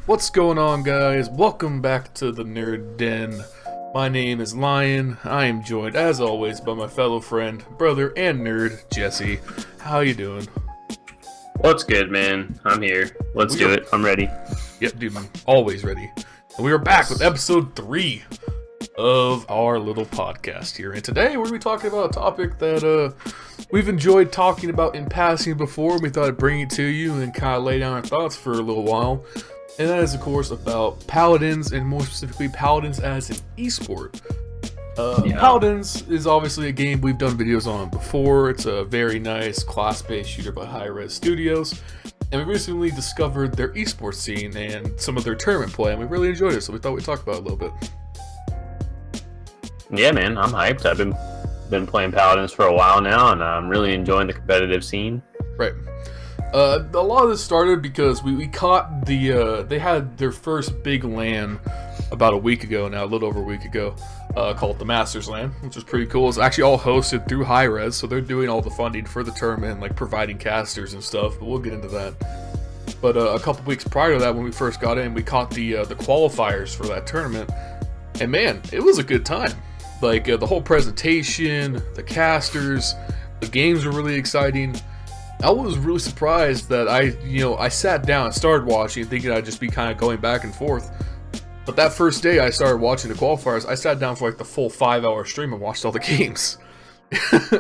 What's going on, guys? Welcome back to the Nerd Den. My name is Lion. I am joined, as always, by my fellow friend, brother, and nerd, Jesse. How you doing? What's good, man? I'm here. Let's do it. I'm ready. Yep, dude, I'm always ready. And we are back with episode 3 of our little podcast here. And today we're going to be talking about a topic that we've enjoyed talking about in passing before. We thought I'd bring it to you and kind of lay down our thoughts for a little while. And that is, of course, about Paladins, and more specifically, Paladins as an esport. Paladins is obviously a game we've done videos on before. It's a very nice class-based shooter by Hi-Rez Studios. And we recently discovered their esports scene and some of their tournament play, and we really enjoyed it, so we thought we'd talk about it a little bit. Yeah, man, I'm hyped. I've been playing Paladins for a while now, and I'm really enjoying the competitive scene. Right. A lot of this started because we caught they had their first big LAN about a week ago now, a little over a week ago, called the Masters LAN, which is pretty cool. It's actually all hosted through Hi-Rez, so they're doing all the funding for the tournament, like providing casters and stuff, but we'll get into that. But a couple weeks prior to that, when we first got in, we caught the qualifiers for that tournament, and man, it was a good time. Like, the whole presentation, the casters, the games were really exciting. I was really surprised that I sat down and started watching, thinking I'd just be kind of going back and forth. But that first day I started watching the qualifiers, I sat down for like the full 5-hour stream and watched all the games. I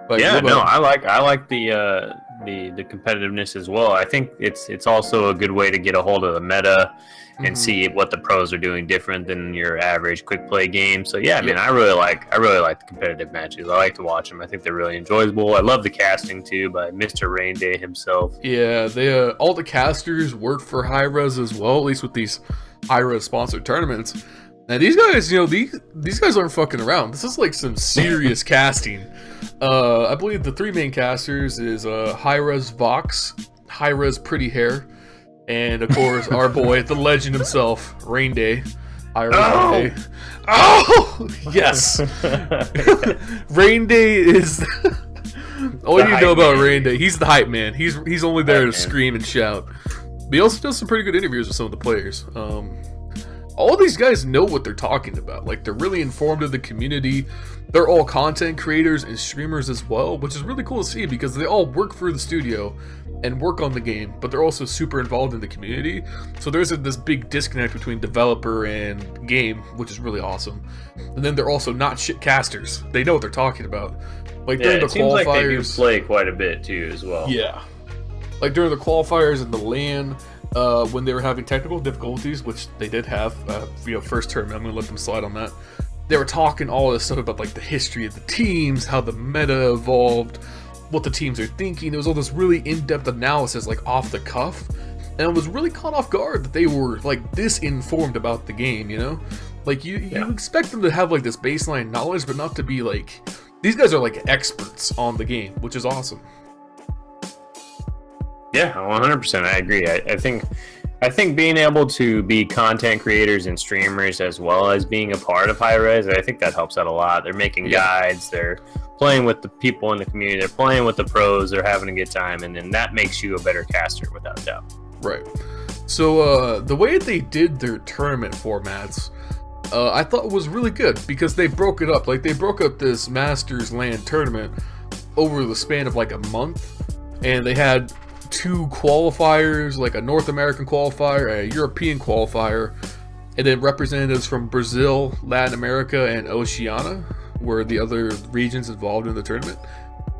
like the competitiveness as well. I think it's also a good way to get a hold of the meta and see what the pros are doing different than your average quick play game. So yeah, man, I really like the competitive matches. I like to watch them. I think they're really enjoyable. I love the casting too by Mr. Rain Day himself. Yeah, they all the casters work for Hi-Rez as well, at least with these Hi-Rez sponsored tournaments. And these guys, these guys aren't fucking around. This is like some serious casting. I believe the 3 main casters is Hi-Rez Vox, Hi-Rez Pretty Hair, and of course our boy, the legend himself, Rain Day. Rain Day. Oh yes. Rain Day is all you know about Rain Day. He's the hype man. He's only there to scream and shout. But he also does some pretty good interviews with some of the players. All these guys know what they're talking about. Like, they're really informed of the community. They're all content creators and streamers as well, which is really cool to see because they all work for the studio and work on the game, but they're also super involved in the community. So there's this big disconnect between developer and game, which is really awesome. And then they're also not shit casters. They know what they're talking about. Like, during the qualifiers, seems like they do play quite a bit too as well. Yeah. Like during the qualifiers and the LAN, when they were having technical difficulties, which they did have, first tournament, I'm going to let them slide on that. They were talking all this stuff about like the history of the teams, how the meta evolved, what the teams are thinking. There was all this really in-depth analysis, like off the cuff, and I was really caught off guard that they were like this informed about the game. Like you expect them to have like this baseline knowledge, but not to be like, these guys are like experts on the game, which is awesome. Yeah, 100%. I agree. I think being able to be content creators and streamers as well as being a part of Hi-Rez, I think that helps out a lot. They're making guides, they're playing with the people in the community, they're playing with the pros, they're having a good time, and then that makes you a better caster without a doubt. Right. So the way they did their tournament formats, I thought was really good because they broke it up. Like, they broke up this Masters LAN tournament over the span of like a month, and they had 2 qualifiers, like a North American qualifier, a European qualifier, and then representatives from Brazil, Latin America, and Oceania were the other regions involved in the tournament.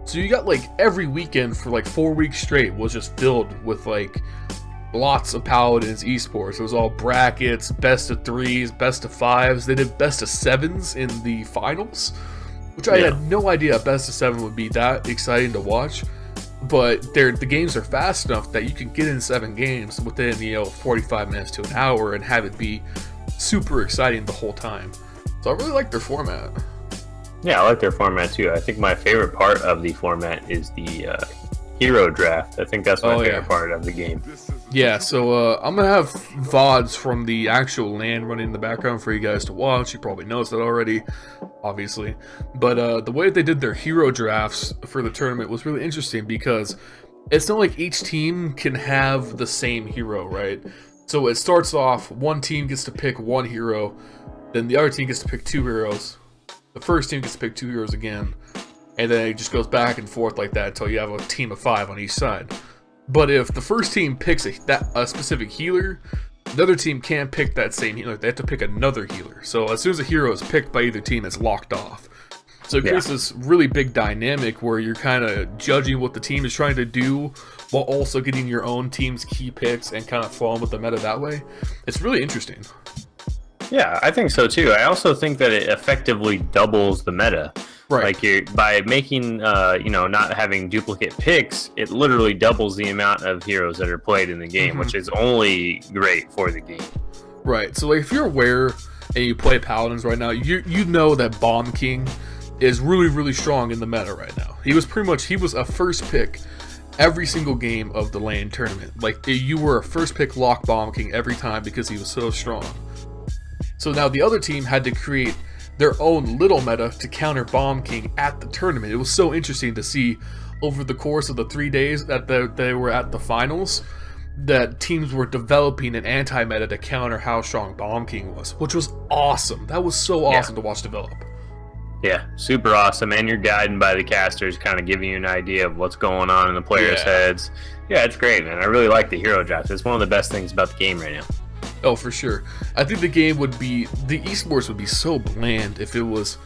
So you got like every weekend for like 4 weeks straight was just filled with like lots of Paladins Esports. It was all brackets, best of 3s, best of 5s. They did best of 7s in the finals, which I had no idea a best of 7 would be that exciting to watch. But the games are fast enough that you can get in 7 games within 45 minutes to an hour and have it be super exciting the whole time. So I really like their format. Yeah, I like their format too. I think my favorite part of the format is the hero draft. I think that's my favorite part of the game. Yeah, so I'm going to have VODs from the actual LAN running in the background for you guys to watch. You probably noticed that already, obviously. But the way they did their hero drafts for the tournament was really interesting because it's not like each team can have the same hero, right? So it starts off, one team gets to pick one hero, then the other team gets to pick two heroes. The first team gets to pick two heroes again, and then it just goes back and forth like that until you have a team of 5 on each side. But if the first team picks a specific healer, the other team can't pick that same healer. They have to pick another healer. So as soon as a hero is picked by either team, it's locked off. So it creates this really big dynamic where you're kind of judging what the team is trying to do while also getting your own team's key picks and kind of flowing with the meta that way. It's really interesting. Yeah, I think so too. I also think that it effectively doubles the meta. Right. Like by making, not having duplicate picks, it literally doubles the amount of heroes that are played in the game, which is only great for the game. Right. So like if you're aware and you play Paladins right now, you know that Bomb King is really, really strong in the meta right now. He was a first pick every single game of the LAN tournament. Like you were a first pick lock Bomb King every time because he was so strong. So now the other team had to create their own little meta to counter Bomb King at the tournament. It was so interesting to see over the course of the 3 days that they were at the finals that teams were developing an anti-meta to counter how strong Bomb King was, which was awesome. That was so awesome to watch develop. Yeah, super awesome. And you're guided by the casters, kind of giving you an idea of what's going on in the players' heads. Yeah, it's great, man. I really like the hero drops. It's one of the best things about the game right now. Oh, for sure. I think the esports would be so bland if it was,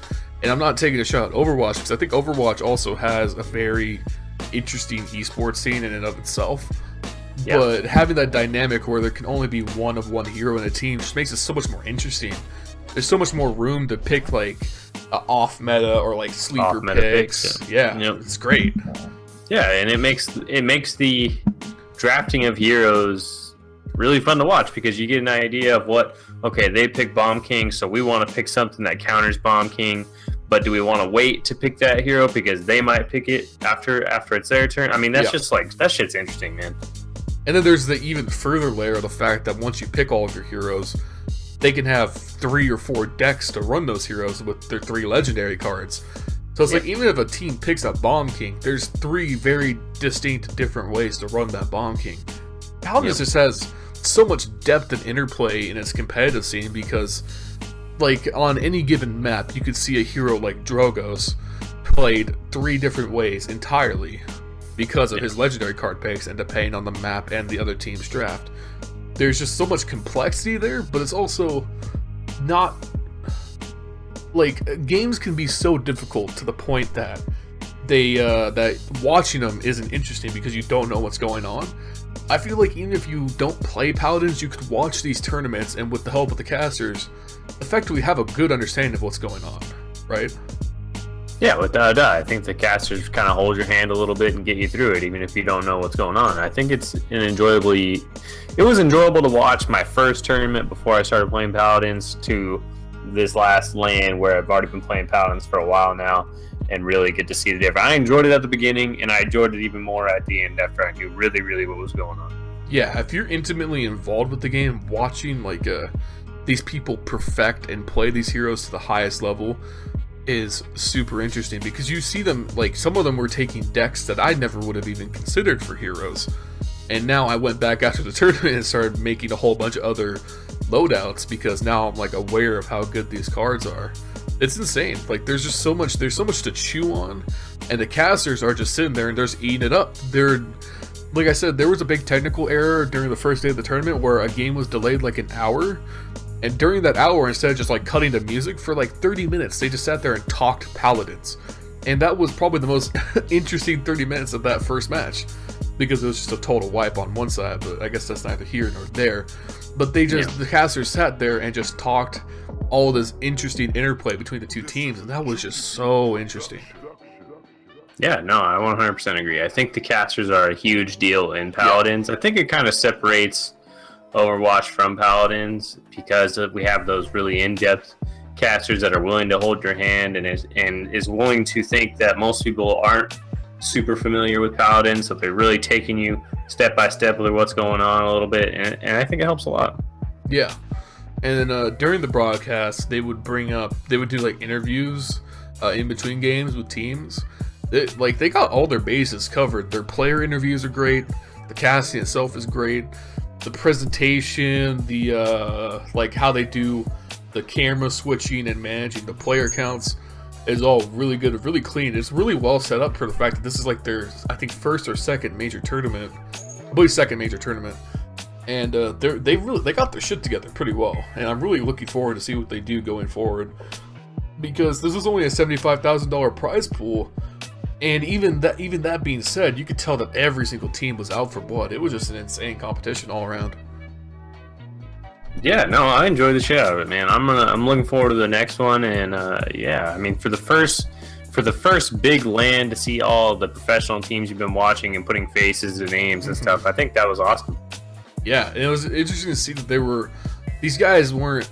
and I'm not taking a shot at Overwatch, because I think Overwatch also has a very interesting esports scene in and of itself. Yeah. But having that dynamic where there can only be one hero in a team just makes it so much more interesting. There's so much more room to pick like off meta or like sleeper picks. Yeah, it's great. Yeah, and it makes the drafting of heroes really fun to watch because you get an idea of they pick Bomb King, so we want to pick something that counters Bomb King, but do we want to wait to pick that hero because they might pick it after it's their turn? I mean, that's just like, that shit's interesting, man. And then there's the even further layer of the fact that once you pick all of your heroes, they can have 3 or 4 decks to run those heroes with their 3 legendary cards. So it's like, even if a team picks up Bomb King, there's 3 very distinct different ways to run that Bomb King. Paladins just has so much depth and interplay in its competitive scene because, like, on any given map, you could see a hero like Drogos played 3 different ways entirely because of his legendary card picks and depending on the map and the other team's draft. There's just so much complexity there, but it's also not... Like, games can be so difficult to the point that that watching them isn't interesting because you don't know what's going on. I feel like even if you don't play Paladins, you could watch these tournaments and with the help of the casters, effectively have a good understanding of what's going on, right? Yeah, without a doubt. I think the casters kind of hold your hand a little bit and get you through it, even if you don't know what's going on. I think it was enjoyable to watch my first tournament before I started playing Paladins to this last LAN where I've already been playing Paladins for a while now and really get to see the difference. I enjoyed it at the beginning and I enjoyed it even more at the end after I knew really, really what was going on. Yeah, if you're intimately involved with the game, watching like these people perfect and play these heroes to the highest level is super interesting because you see them, like, some of them were taking decks that I never would have even considered for heroes, and now I went back after the tournament and started making a whole bunch of other loadouts because now I'm like aware of how good these cards are. It's insane. Like, there's so much to chew on, and the casters are just sitting there and they're just eating it up. They're, like I said, there was a big technical error during the first day of the tournament where a game was delayed like an hour. And during that hour, instead of just like cutting the music for like 30 minutes, they just sat there and talked Paladins. And that was probably the most interesting 30 minutes of that first match because it was just a total wipe on one side, but I guess that's neither here nor there. But they just, the casters sat there and just talked all this interesting interplay between the two teams, and that was just so interesting. Yeah, no, I 100% agree. I think the casters are a huge deal in Paladins. I think it kind of separates Overwatch from Paladins because we have those really in-depth casters that are willing to hold your hand and is willing to think that most people aren't super familiar with Paladins, so they're really taking you step by step with what's going on a little bit, and I think it helps a lot. Yeah, and then during the broadcast, they would do like interviews in between games with teams. they got all their bases covered. Their player interviews are great. The casting itself is great. The presentation, the like how they do the camera switching and managing the player counts is all really good, really clean. It's really well set up for the fact that this is like their, I think, first or second major tournament. I believe second major tournament. And they got their shit together pretty well. And I'm really looking forward to see what they do going forward. Because this is only a $75,000 prize pool. And even that being said, you could tell that every single team was out for blood. It was just an insane competition all around. Yeah, no, I enjoyed the shit out of it, man. I'm looking forward to the next one, and yeah, I mean, for the first big land to see all the professional teams you've been watching and putting faces and names and stuff, I think that was awesome. Yeah, and it was interesting to see that these guys weren't,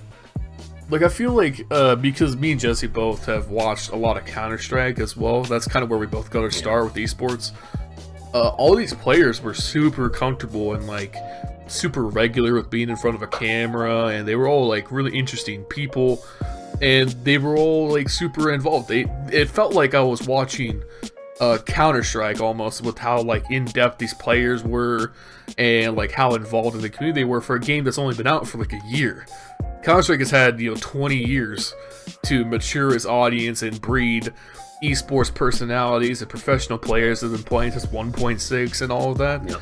like, I feel like because me and Jesse both have watched a lot of Counter-Strike as well. That's kind of where we both got our start with esports. All these players were super comfortable and like super regular with being in front of a camera, and they were all like really interesting people, and they were all like super involved. It felt like I was watching Counter-Strike almost, with how like in-depth these players were and like how involved in the community they were for a game that's only been out for like a year. Counter-Strike has had 20 years to mature its audience and breed esports personalities and professional players that have been playing since 1.6 and all of that. Yeah.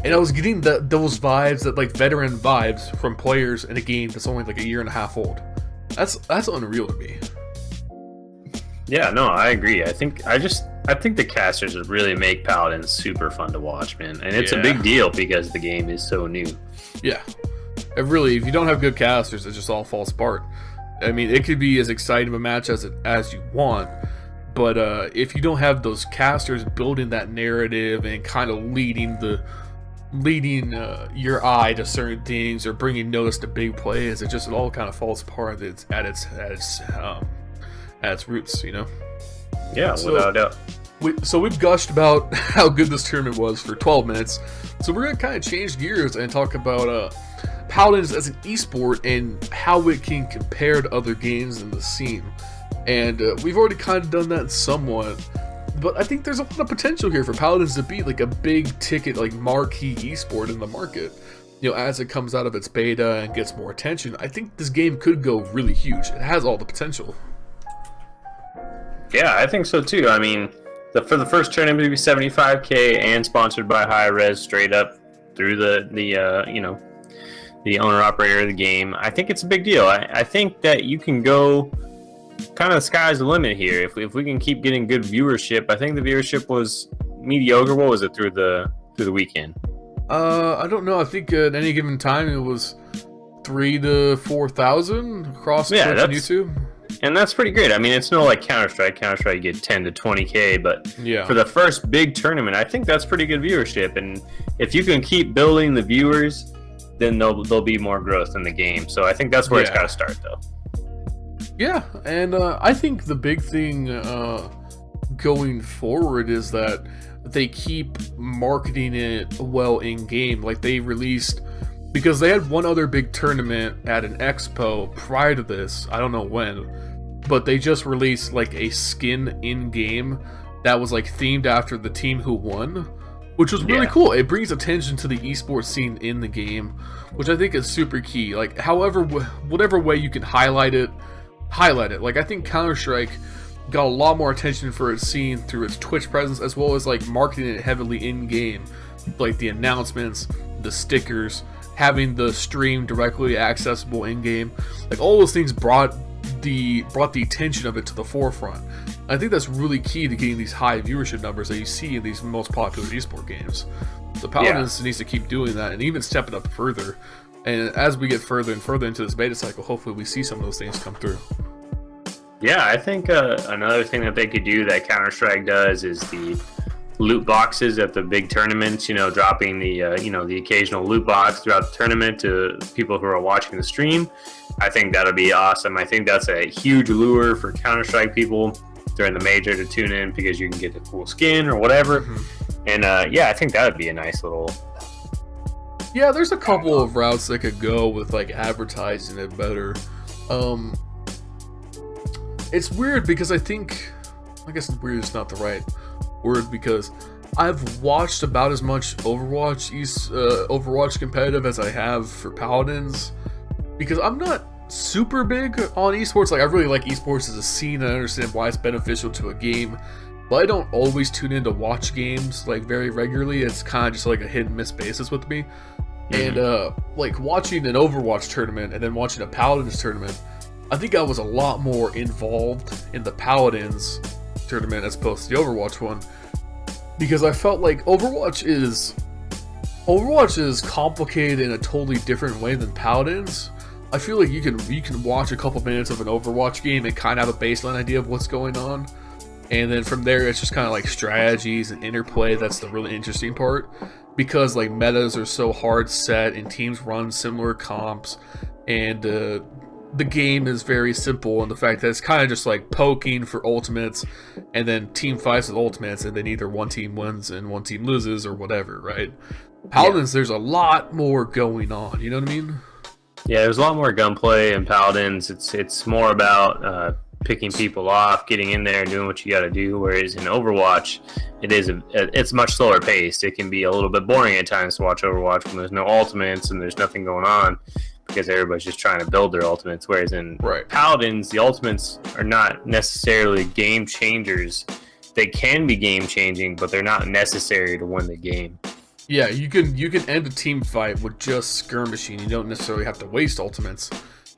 And I was getting those vibes, that like veteran vibes from players in a game that's only like a year and a half old. That's unreal to me. Yeah, no, I agree. I think the casters would really make Paladins super fun to watch, man. And it's a big deal because the game is so new. Yeah. If you don't have good casters, it just all falls apart. I mean, it could be as exciting of a match as you want, but if you don't have those casters building that narrative and kind of leading your eye to certain things or bringing notice to big plays, it all kind of falls apart at its roots, Yeah, without a doubt. We've gushed about how good this tournament was for 12 minutes, so we're gonna kind of change gears and talk about Paladins as an esport and how it can compare to other games in the scene. And we've already kind of done that somewhat, but I think there's a lot of potential here for Paladins to be like a big ticket, like marquee esport in the market. As it comes out of its beta and gets more attention, I think this game could go really huge. It has all the potential. Yeah, I think so too. I mean, for the first tournament to be $75K and sponsored by High Res straight up through the owner operator of the game, I think it's a big deal. I think that you can go kind of, the sky's the limit here. If we can keep getting good viewership, I think the viewership was mediocre. What was it through the weekend? I don't know. I think at any given time it was 3,000 to 4,000 across Twitch and YouTube. And that's pretty great. I mean, it's no like Counter-Strike. Counter-Strike, you get 10 to 20K, but for the first big tournament, I think that's pretty good viewership. And if you can keep building the viewers, then there'll be more growth in the game. So I think that's where it's got to start, though. Yeah, and I think the big thing going forward is that they keep marketing it well in-game. Like, they released, because they had one other big tournament at an expo prior to this, I don't know when, but they just released like a skin in-game that was like themed after the team who won, which was really cool. It brings attention to the esports scene in the game, which I think is super key. Like, whatever way you can highlight it. Like, I think Counter-Strike got a lot more attention for its scene through its Twitch presence, as well as like marketing it heavily in-game, like the announcements, the stickers, having the stream directly accessible in-game. Like, all those things brought the attention of it to the forefront. I think that's really key to getting these high viewership numbers that you see in these most popular esport games. So Paladins needs to keep doing that and even step it up further. And as we get further and further into this beta cycle, hopefully we see some of those things come through. Yeah, I think another thing that they could do that Counter-Strike does is the loot boxes at the big tournaments, dropping the the occasional loot box throughout the tournament to people who are watching the stream. I think that'll be awesome. I think that's a huge lure for Counter-Strike people during the major to tune in, because you can get the cool skin or whatever. And I think that would be a nice little... Yeah, there's a couple of routes that could go with like advertising it better. It's weird because I guess weird is not the right word because I've watched about as much Overwatch competitive as I have for Paladins, because I'm not super big on esports. Like, I really like esports as a scene, and I understand why it's beneficial to a game, but I don't always tune in to watch games like very regularly. It's kind of just like a hit and miss basis with me. And like watching an Overwatch tournament and then watching a Paladins tournament, I think I was a lot more involved in the Paladins tournament as opposed to the Overwatch one, because I felt like Overwatch is complicated in a totally different way than Paladins. I feel like you can watch a couple minutes of an Overwatch game and kind of have a baseline idea of what's going on, and then from there it's just kind of like strategies and interplay. That's the really interesting part, because like metas are so hard set and teams run similar comps, and the game is very simple, and the fact that it's kind of just like poking for ultimates and then team fights with ultimates, and then either one team wins and one team loses or whatever, right? Paladins, there's a lot more going on, you know what I mean? Yeah, there's a lot more gunplay in Paladins. It's more about picking people off, getting in there and doing what you got to do, whereas in Overwatch, it's much slower paced. It can be a little bit boring at times to watch Overwatch when there's no ultimates and there's nothing going on, because everybody's just trying to build their ultimates. Whereas in Paladins, the ultimates are not necessarily game changers. They can be game changing, but they're not necessary to win the game. Yeah, you can end a team fight with just skirmishing. You don't necessarily have to waste ultimates.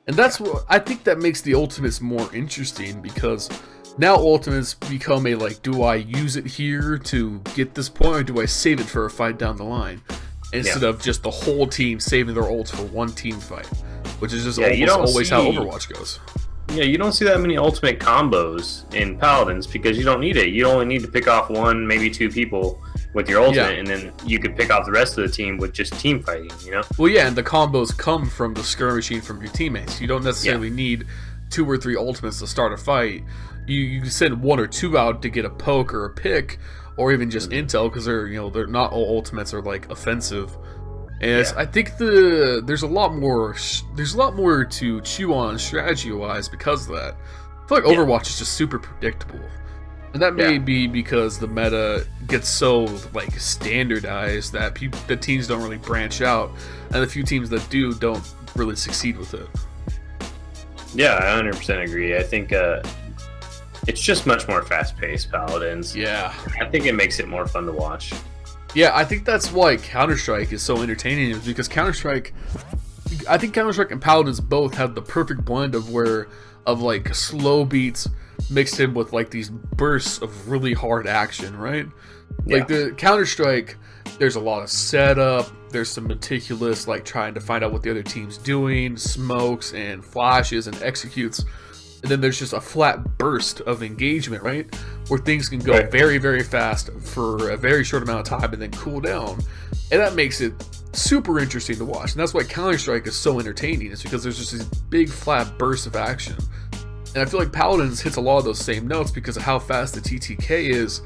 And that's what I think that makes the ultimates more interesting, because now ultimates become a like, do I use it here to get this point, or do I save it for a fight down the line? Instead of just the whole team saving their ults for one team fight, which is just almost always how Overwatch goes. Yeah, you don't see that many ultimate combos in Paladins because you don't need it. You only need to pick off one, maybe two people with your ultimate, and then you could pick off the rest of the team with just team fighting, you know? Well, yeah, and the combos come from the skirmishing from your teammates. You don't necessarily need 2 or 3 ultimates to start a fight. You can send 1 or 2 out to get a poke or a pick, or even just intel, because they're not all ultimates are like offensive. And I think there's a lot more to chew on strategy wise because of that. I feel like Overwatch is just super predictable, and that may be because the meta gets so like standardized that the teams don't really branch out, and the few teams that do don't really succeed with it. Yeah, I 100% agree. I think it's just much more fast-paced, Paladins. Yeah. I think it makes it more fun to watch. Yeah, I think that's why Counter-Strike is so entertaining, is because Counter-Strike and Paladins both have the perfect blend of like slow beats mixed in with like these bursts of really hard action, right? Like the Counter-Strike, there's a lot of setup, there's some meticulous like trying to find out what the other team's doing, smokes and flashes and executes. And then there's just a flat burst of engagement, right? Where things can go very, very fast for a very short amount of time and then cool down. And that makes it super interesting to watch. And that's why Counter-Strike is so entertaining. It's because there's just these big flat bursts of action. And I feel like Paladins hits a lot of those same notes because of how fast the TTK is,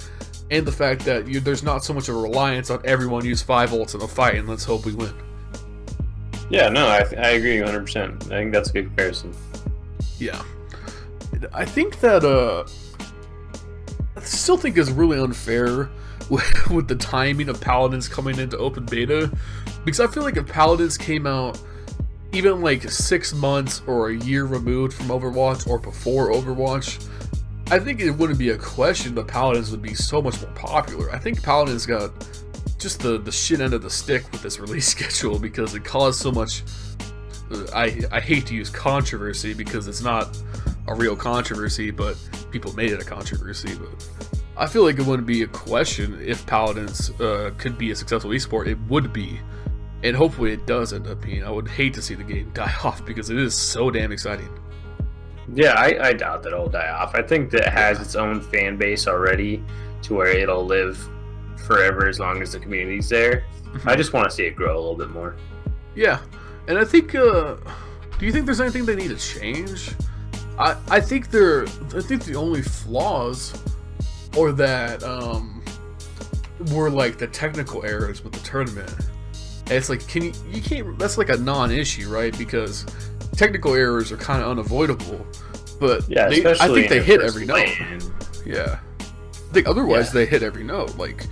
and the fact that there's not so much of a reliance on everyone use 5 ults in a fight and let's hope we win. Yeah, no, I agree 100%. I think that's a good comparison. Yeah. I think that I still think is really unfair with the timing of Paladins coming into open beta, because I feel like if Paladins came out even like 6 months or a year removed from Overwatch or before Overwatch, I think it wouldn't be a question that Paladins would be so much more popular. I think Paladins got just the shit end of the stick with this release schedule because it caused so much. I hate to use controversy because it's not a real controversy, but people made it a controversy. But I feel like it wouldn't be a question if Paladins could be a successful esport. It would be, and hopefully it does end up being. I would hate to see the game die off because it is so damn exciting. Yeah, I doubt that it'll die off. I think that it has its own fan base already to where it'll live forever as long as the community's there. I just want to see it grow a little bit more. Yeah, and I think, do you think there's anything they need to change? I think the only flaws are that were like the technical errors with the tournament. And it's like, you can't, that's like a non-issue, right? Because technical errors are kind of unavoidable, but I think they hit every note. Yeah. I think otherwise they hit every note. Like,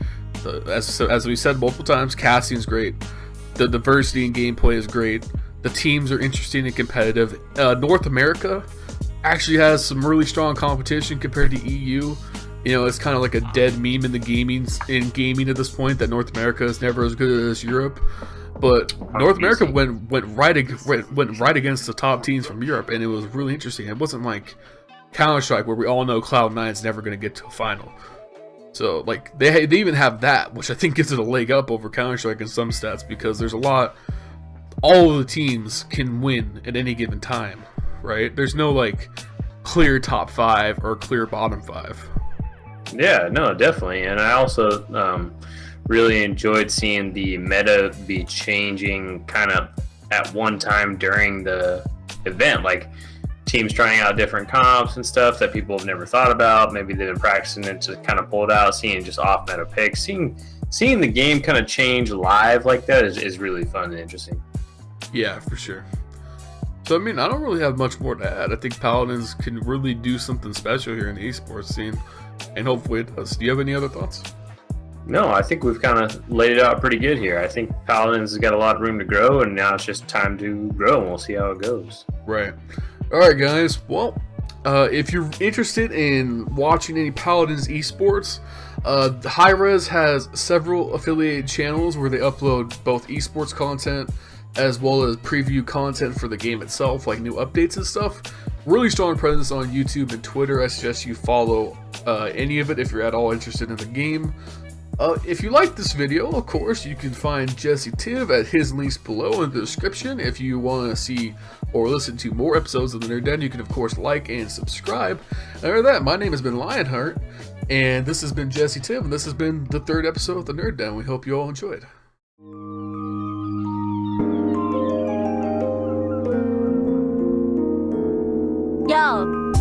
as we said multiple times, casting's great. The diversity in gameplay is great. The teams are interesting and competitive. North America actually has some really strong competition compared to EU. You know, it's kind of like a dead meme in gaming at this point that North America is never as good as Europe. But North America went right against the top teams from Europe, and it was really interesting. It wasn't like Counter-Strike, where we all know Cloud9 is never going to get to a final. So, like, they even have that, which I think gives it a leg up over Counter-Strike in some stats, because there's all of the teams can win at any given time, right? There's no, like, clear top 5 or clear bottom 5. Yeah, no, definitely. And I also really enjoyed seeing the meta be changing kind of at one time during the event. Like, teams trying out different comps and stuff that people have never thought about. Maybe they've been practicing it to kind of pull it out, seeing just off meta picks. Seeing the game kind of change live like that is really fun and interesting. Yeah, for sure. So, I mean, I don't really have much more to add. I think Paladins can really do something special here in the esports scene, and hopefully it does. Do you have any other thoughts? No, I think we've kind of laid it out pretty good here. I think Paladins has got a lot of room to grow, and now it's just time to grow, and we'll see how it goes. Right. Alright, guys. Well, if you're interested in watching any Paladins Esports, Hi-Rez has several affiliated channels where they upload both esports content as well as preview content for the game itself, like new updates and stuff. Really strong presence on YouTube and Twitter. I suggest you follow any of it if you're at all interested in the game. If you like this video, of course, you can find JesseTiv at his links below in the description. If you want to see or listen to more episodes of the Nerd Den, you can, of course, like and subscribe. And other than that, my name has been Lionheart, and this has been JesseTiv, and this has been the 3rd episode of the Nerd Den. We hope you all enjoyed. Yo.